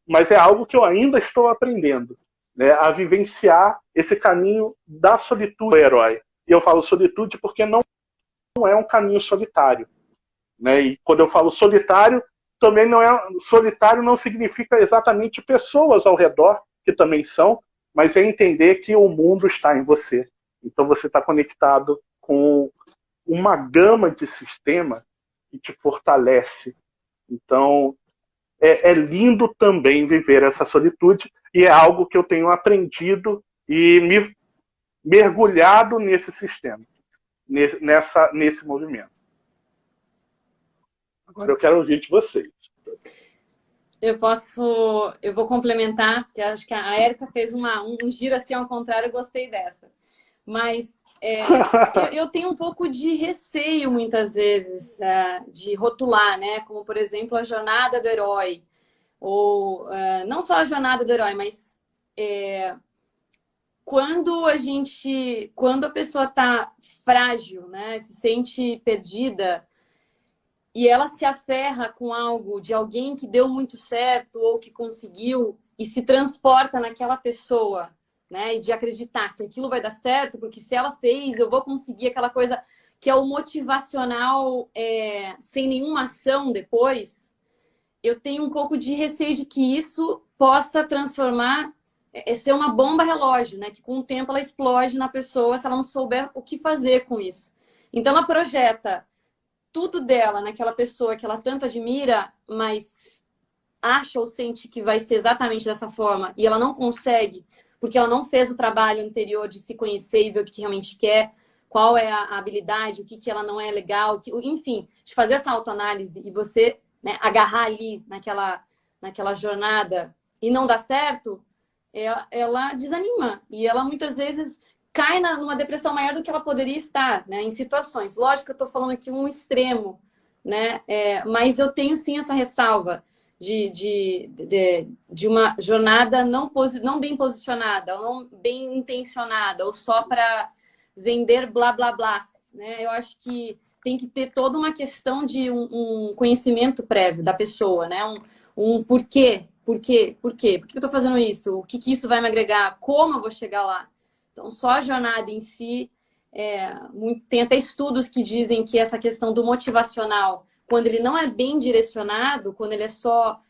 Speaker 1: mas é algo que eu ainda estou aprendendo, né? A vivenciar esse caminho da solitude do herói. E eu falo solitude porque não é um caminho solitário, né? E quando eu falo solitário, também não é solitário, não significa exatamente pessoas ao redor, que também são, mas é entender que o mundo está em você. Então você está conectado com uma gama de sistema que te fortalece. Então é lindo também viver essa solitude, e é algo que eu tenho aprendido e me mergulhado nesse sistema, nesse movimento. Agora eu quero ouvir de vocês.
Speaker 3: Eu vou complementar, porque acho que a Érica fez um giro assim ao contrário, eu gostei dessa. Mas eu tenho um pouco de receio, muitas vezes, de rotular, né? Como, por exemplo, a jornada do herói. Ou não só a jornada do herói, mas quando a pessoa está frágil, né? Se sente perdida, e ela se aferra com algo de alguém que deu muito certo ou que conseguiu e se transporta naquela pessoa, né? E de acreditar que aquilo vai dar certo, porque se ela fez, eu vou conseguir aquela coisa que é o motivacional sem nenhuma ação depois. Eu tenho um pouco de receio de que isso possa transformar, ser uma bomba relógio, né? Que com o tempo ela explode na pessoa se ela não souber o que fazer com isso. Então ela projeta tudo dela naquela pessoa que ela tanto admira, mas acha ou sente que vai ser exatamente dessa forma e ela não consegue, porque ela não fez o trabalho anterior de se conhecer e ver o que realmente quer, qual é a habilidade, o que ela não é legal, enfim, de fazer essa autoanálise e você, né, agarrar ali naquela jornada e não dar certo, ela desanima. E ela muitas vezes cai numa depressão maior do que ela poderia estar, né, em situações. Lógico que eu estou falando aqui um extremo, né, mas eu tenho sim essa ressalva de uma jornada não bem posicionada, ou não bem intencionada, ou só para vender blá blá blá, né? Eu acho que tem que ter toda uma questão de um conhecimento prévio da pessoa, né? Um porquê, por que eu estou fazendo isso, o que isso vai me agregar, como eu vou chegar lá. Então, só a jornada em si, tem até estudos que dizem que essa questão do motivacional, quando ele não é bem direcionado, quando ele é só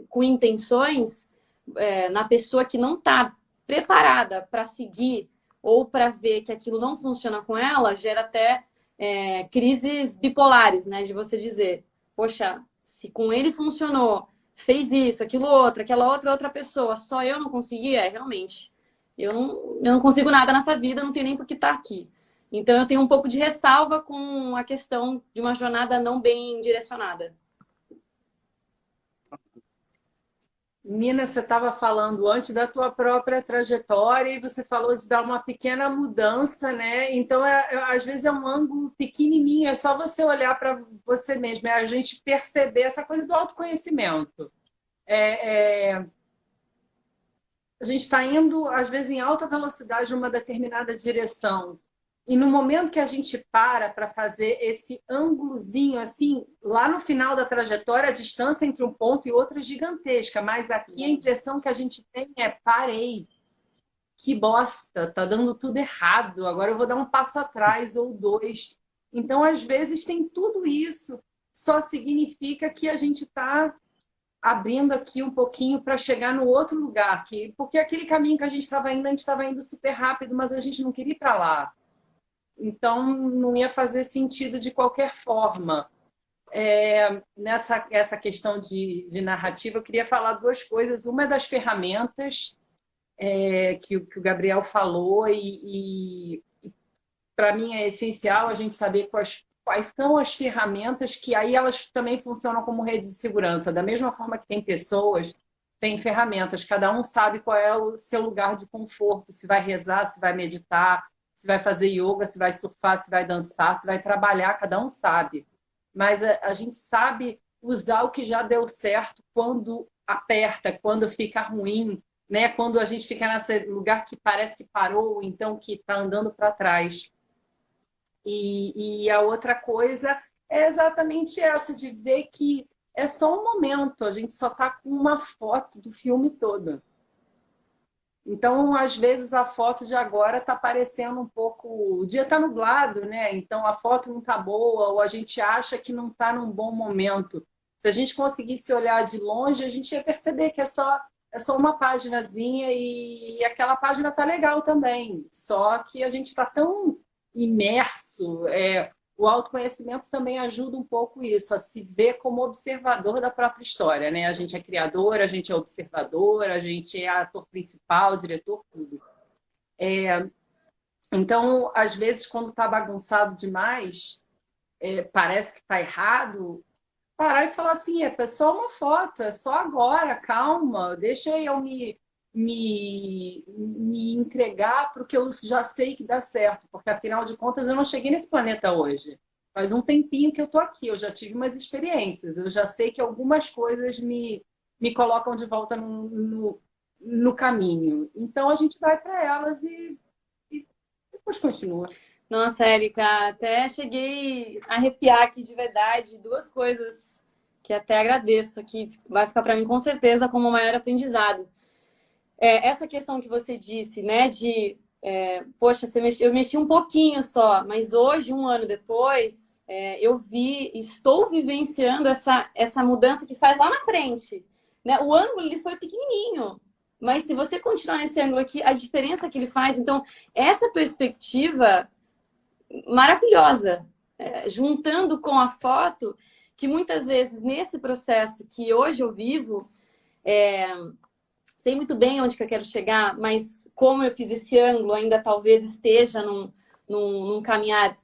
Speaker 3: com intenções, na pessoa que não está preparada para seguir ou para ver que aquilo não funciona com ela, gera até crises bipolares, né? De você dizer, poxa, se com ele funcionou, fez isso, aquilo outro, aquela outra pessoa, só eu não conseguia, realmente. Eu não consigo nada nessa vida, não tenho nem por que estar aqui. Então, eu tenho um pouco de ressalva com a questão de uma jornada não bem direcionada.
Speaker 2: Mina, você estava falando antes da tua própria trajetória e você falou de dar uma pequena mudança, né? Então, às vezes é um ângulo pequenininho, é só você olhar para você mesmo, é a gente perceber essa coisa do autoconhecimento. A gente está indo, às vezes, em alta velocidade numa determinada direção. E no momento que a gente para fazer esse ângulozinho, assim, lá no final da trajetória, a distância entre um ponto e outro é gigantesca. Mas aqui a impressão que a gente tem é: parei, que bosta, tá dando tudo errado, agora eu vou dar um passo atrás ou dois. Então, às vezes, tem tudo isso. Só significa que a gente está abrindo aqui um pouquinho para chegar no outro lugar. Porque aquele caminho que a gente estava indo super rápido, mas a gente não queria ir para lá. Então, não ia fazer sentido de qualquer forma. Essa questão de narrativa, eu queria falar duas coisas. Uma é das ferramentas que o Gabriel falou, e para mim é essencial a gente saber quais são as ferramentas, que aí elas também funcionam como rede de segurança. Da mesma forma que tem pessoas, tem ferramentas. Cada um sabe qual é o seu lugar de conforto, se vai rezar, se vai meditar, se vai fazer yoga, se vai surfar, se vai dançar, se vai trabalhar, cada um sabe. mas a gente sabe usar o que já deu certo quando aperta, quando fica ruim, né? Quando a gente fica nesse lugar que parece que parou, então que está andando para trás. E a outra coisa é exatamente essa, de ver que é só um momento, a gente só está com uma foto do filme todo. Então, às vezes, a foto de agora está parecendo um pouco... O dia está nublado, né? Então, a foto não está boa, ou a gente acha que não está num bom momento. Se a gente conseguisse olhar de longe, a gente ia perceber que é só uma paginazinha e aquela página está legal também. Só que a gente está tão imerso... O autoconhecimento também ajuda um pouco isso, a se ver como observador da própria história, né? A gente é criador, a gente é observador, a gente é ator principal, diretor, tudo. Então, às vezes, quando está bagunçado demais, parece que está errado, parar e falar assim, é só uma foto, é só agora, calma, deixa eu me entregar para o que eu já sei que dá certo, porque afinal de contas eu não cheguei nesse planeta hoje. Faz um tempinho que eu estou aqui, eu já tive umas experiências, eu já sei que algumas coisas me colocam de volta no caminho. Então a gente vai para elas e depois continua.
Speaker 3: Nossa, Érica, até cheguei a arrepiar aqui de verdade. Duas coisas que até agradeço, que vai ficar para mim com certeza como o maior aprendizado. Essa questão que você disse, né, poxa, eu mexi um pouquinho só, mas hoje, um ano depois, eu estou vivenciando essa mudança que faz lá na frente, né? O ângulo, ele foi pequenininho, mas se você continuar nesse ângulo aqui, a diferença que ele faz, então, essa perspectiva maravilhosa, juntando com a foto, que muitas vezes, nesse processo que hoje eu vivo, sei muito bem onde que eu quero chegar, mas como eu fiz esse ângulo, ainda talvez esteja num caminhar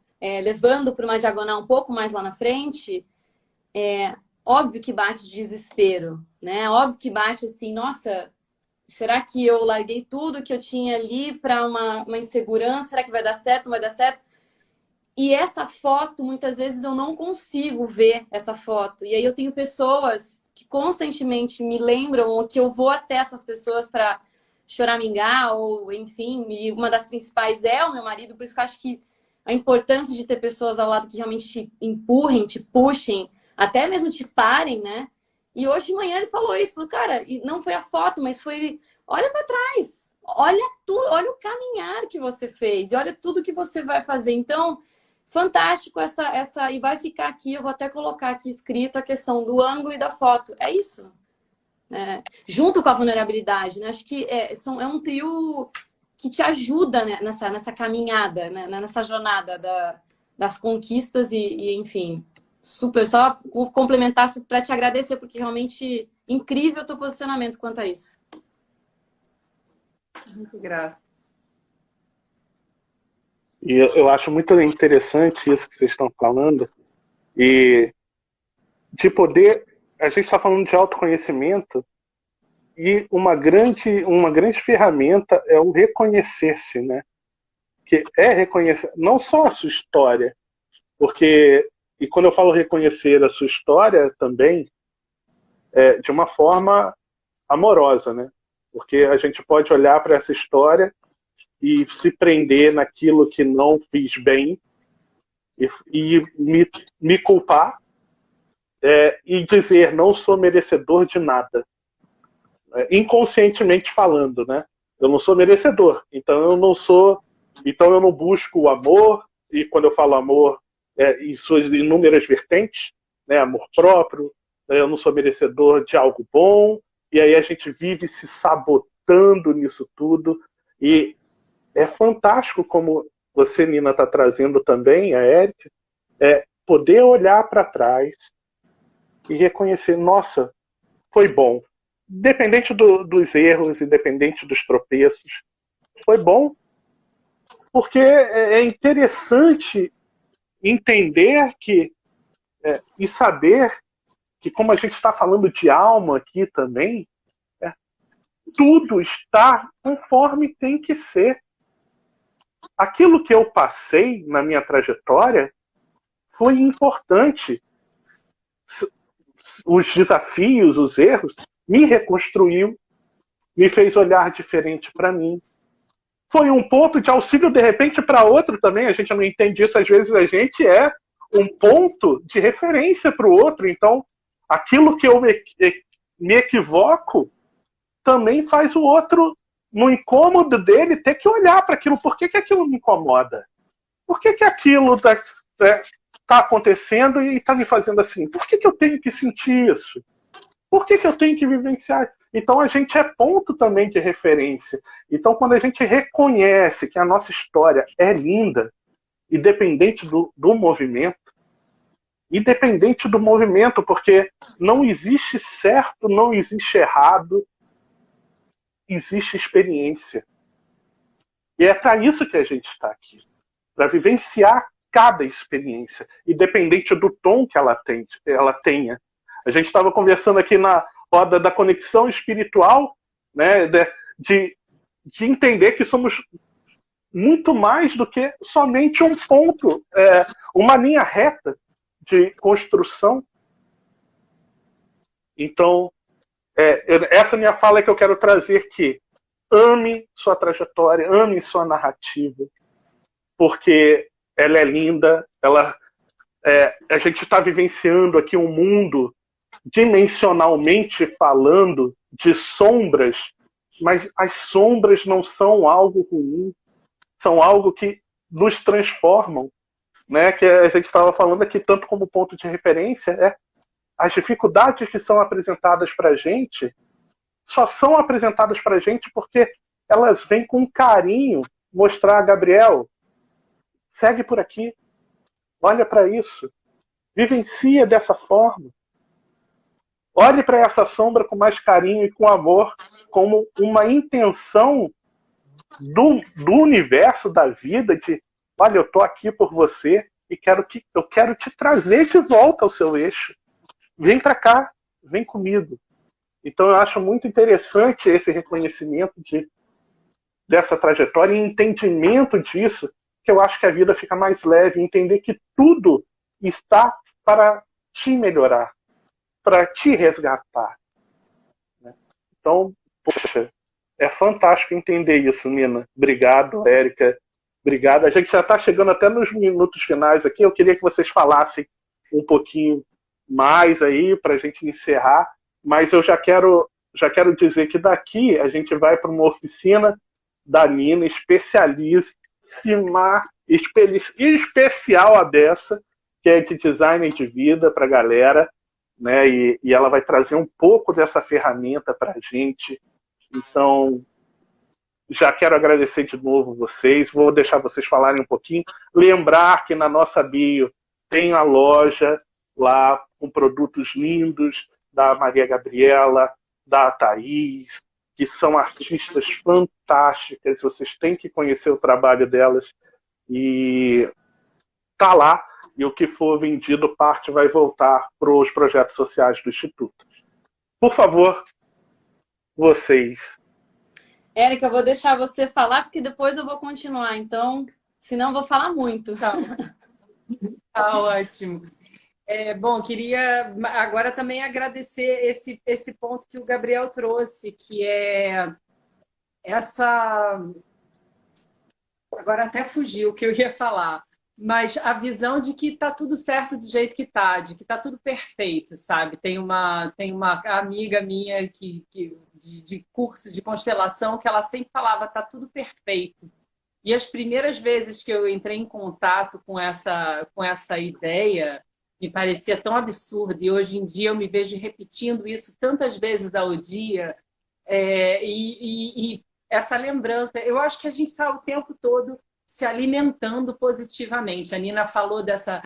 Speaker 3: levando para uma diagonal um pouco mais lá na frente, óbvio que bate desespero, né? Óbvio que bate assim, nossa, será que eu larguei tudo que eu tinha ali para uma insegurança? Será que vai dar certo? Não vai dar certo? E essa foto, muitas vezes eu não consigo ver essa foto. E aí eu tenho pessoas que constantemente me lembram, ou que eu vou até essas pessoas para choramingar, ou enfim, e uma das principais é o meu marido, por isso que eu acho que a importância de ter pessoas ao lado que realmente te empurrem, te puxem, até mesmo te parem, né? E hoje de manhã ele falou isso, falou, cara, e não foi a foto, mas foi, olha para trás, olha o caminhar que você fez, e olha tudo que você vai fazer. Então, fantástico e vai ficar aqui, eu vou até colocar aqui escrito a questão do ângulo e da foto. É isso. Junto com a vulnerabilidade, né? Acho que é um trio que te ajuda, né, nessa caminhada, né, nessa jornada das conquistas enfim, super, só complementar para te agradecer, porque realmente incrível o teu posicionamento quanto a isso.
Speaker 2: Muito grata.
Speaker 1: E eu acho muito interessante isso que vocês estão falando, e de poder, a gente está falando de autoconhecimento, e uma grande ferramenta é o reconhecer-se, né? Que é reconhecer não só a sua história, porque, e quando eu falo reconhecer a sua história também, de uma forma amorosa, né? Porque a gente pode olhar para essa história e se prender naquilo que não fiz bem e me culpar e dizer não sou merecedor de nada. Inconscientemente falando, né? Eu não sou merecedor, então eu não busco o amor, e quando eu falo amor, em suas inúmeras vertentes, né? Amor próprio, eu não sou merecedor de algo bom, e aí a gente vive se sabotando nisso tudo, e é fantástico como você, Nina, está trazendo também, a Érica, poder olhar para trás e reconhecer, nossa, foi bom. Independente dos erros, independente dos tropeços, foi bom. Porque é interessante entender e saber que, como a gente está falando de alma aqui também, tudo está conforme tem que ser. Aquilo que eu passei na minha trajetória foi importante. os desafios, os erros, me reconstruiu, me fez olhar diferente para mim. Foi um ponto de auxílio, de repente, para outro também. A gente não entende isso. Às vezes a gente é um ponto de referência para o outro. Então, aquilo que eu me equivoco também faz o outro, no incômodo dele, ter que olhar para aquilo. Por que aquilo me incomoda? Por que aquilo está acontecendo e está me fazendo assim? Por que eu tenho que sentir isso? Por que eu tenho que vivenciar? Então, a gente é ponto também de referência. Então, quando a gente reconhece que a nossa história é linda, independente do movimento, porque não existe certo, não existe errado, existe experiência. E é para isso que a gente está aqui, para vivenciar cada experiência, independente do tom que ela tenha. A gente estava conversando aqui na roda da conexão espiritual, né, de entender que somos muito mais do que somente um ponto, uma linha reta de construção. Então, essa minha fala é que eu quero trazer, que ame sua trajetória, ame sua narrativa, porque ela é linda, a gente está vivenciando aqui um mundo, dimensionalmente falando, de sombras, mas as sombras não são algo ruim, são algo que nos transformam, né? Que a gente estava falando aqui, tanto como ponto de referência, as dificuldades que são apresentadas para a gente só são apresentadas para a gente porque elas vêm com carinho mostrar: Gabriel, segue por aqui, olha para isso, vivencia dessa forma. Olhe para essa sombra com mais carinho e com amor, como uma intenção do universo, da vida, de: olha, eu estou aqui por você e eu quero te trazer de volta ao seu eixo. Vem para cá, vem comigo. Então eu acho muito interessante esse reconhecimento dessa trajetória e entendimento disso, que eu acho que a vida fica mais leve, entender que tudo está para te melhorar, para te resgatar. Então, poxa, é fantástico entender isso, Nina. Obrigado, Érica. Obrigado. A gente já está chegando até nos minutos finais aqui. Eu queria que vocês falassem um pouquinho mais aí para a gente encerrar, mas eu já quero dizer que daqui a gente vai para uma oficina da Nina, especialíssima, especial a dessa, que é de design de vida para a galera, né? E ela vai trazer um pouco dessa ferramenta para a gente. Então, já quero agradecer de novo vocês, vou deixar vocês falarem um pouquinho, lembrar que na nossa bio tem a loja lá com produtos lindos da Maria Gabriela, da Thaís, que são artistas fantásticas, vocês têm que conhecer o trabalho delas, e tá lá, e o que for vendido, parte vai voltar para os projetos sociais do Instituto. Por favor, vocês.
Speaker 3: Érica, eu vou deixar você falar, porque depois eu vou continuar, então, senão eu vou falar muito.
Speaker 2: Tá ótimo. Bom, queria agora também agradecer esse ponto que o Gabriel trouxe, que é essa... Agora até fugiu o que eu ia falar, mas a visão de que está tudo certo do jeito que está, de que está tudo perfeito, sabe? Tem uma amiga minha de curso de constelação que ela sempre falava: está tudo perfeito. E as primeiras vezes que eu entrei em contato com essa ideia, me parecia tão absurdo, e hoje em dia eu me vejo repetindo isso tantas vezes ao dia, e essa lembrança, eu acho que a gente está o tempo todo se alimentando positivamente. A Nina falou dessa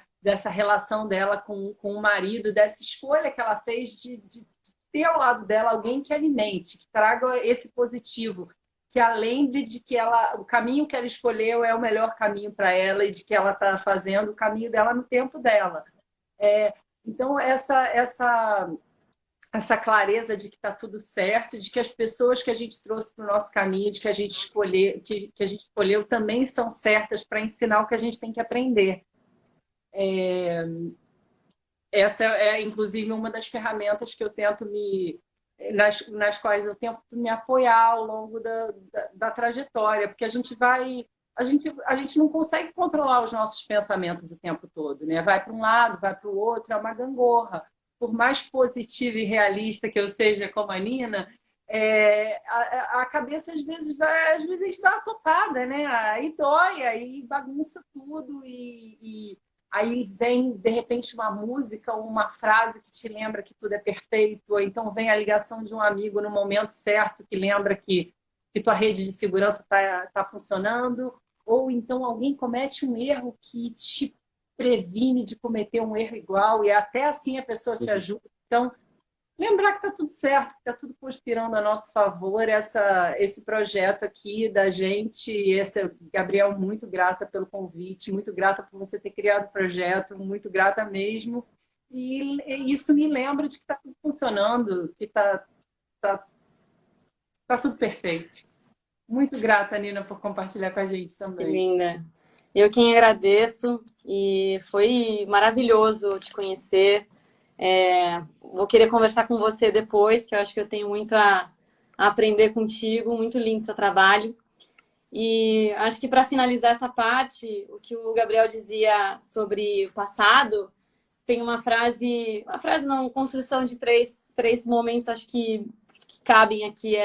Speaker 2: relação dela com o marido, dessa escolha que ela fez de ter ao lado dela alguém que alimente, que traga esse positivo, que a lembre de que o caminho que ela escolheu é o melhor caminho para ela e de que ela está fazendo o caminho dela no tempo dela. Então, essa clareza de que está tudo certo, de que as pessoas que a gente trouxe para o nosso caminho, de que a gente escolheu também são certas para ensinar o que a gente tem que aprender. essa é, inclusive, uma das ferramentas que eu tento nas quais eu tento me apoiar ao longo da trajetória, porque a gente não consegue controlar os nossos pensamentos o tempo todo, né? Vai para um lado, vai para o outro, é uma gangorra. Por mais positiva e realista que eu seja como a Nina, a cabeça às vezes dá uma topada, né? Aí dói, aí bagunça tudo e aí vem, de repente, uma música ou uma frase que te lembra que tudo é perfeito, ou então vem a ligação de um amigo no momento certo que lembra que tua rede de segurança tá funcionando, ou então alguém comete um erro que te previne de cometer um erro igual, e até assim a pessoa te ajuda. Então, lembrar que está tudo certo, que está tudo conspirando a nosso favor, esse projeto aqui da gente. Gabriel, muito grata pelo convite, muito grata por você ter criado o projeto, muito grata mesmo. E isso me lembra de que está tudo funcionando, que tá tudo perfeito. Muito grata, Nina, por compartilhar com a gente também.
Speaker 3: Que linda. Eu quem agradeço e foi maravilhoso te conhecer. Vou querer conversar com você depois, que eu acho que eu tenho muito a aprender contigo, muito lindo seu trabalho. E acho que para finalizar essa parte, o que o Gabriel dizia sobre o passado, tem uma frase não, construção de três momentos, acho que cabem aqui,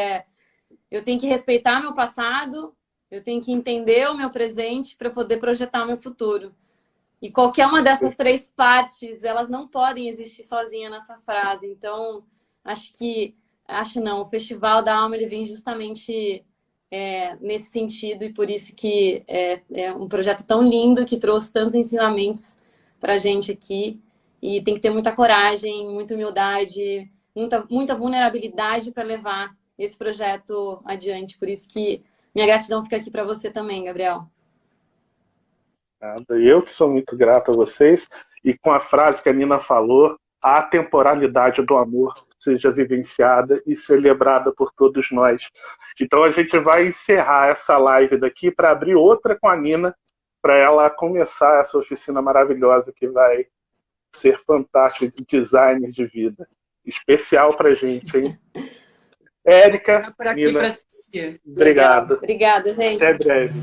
Speaker 3: eu tenho que respeitar meu passado, eu tenho que entender o meu presente para poder projetar o meu futuro. E qualquer uma dessas três partes, elas não podem existir sozinha nessa frase. Então, o Festival da Alma ele vem justamente nesse sentido, e por isso que é um projeto tão lindo, que trouxe tantos ensinamentos para a gente aqui. E tem que ter muita coragem, muita humildade, muita vulnerabilidade para levar esse projeto adiante. Por isso que minha gratidão fica aqui para você também, Gabriel.
Speaker 1: Eu que sou muito grato a vocês, e com a frase que a Nina falou, a temporalidade do amor seja vivenciada e celebrada por todos nós. Então a gente vai encerrar essa live daqui para abrir outra com a Nina, para ela começar essa oficina maravilhosa que vai ser fantástica de design de vida. Especial para a gente, hein? Érica,
Speaker 2: por aqui
Speaker 1: Nina,
Speaker 2: para assistir.
Speaker 1: obrigado.
Speaker 3: Obrigada, gente.
Speaker 1: Até breve.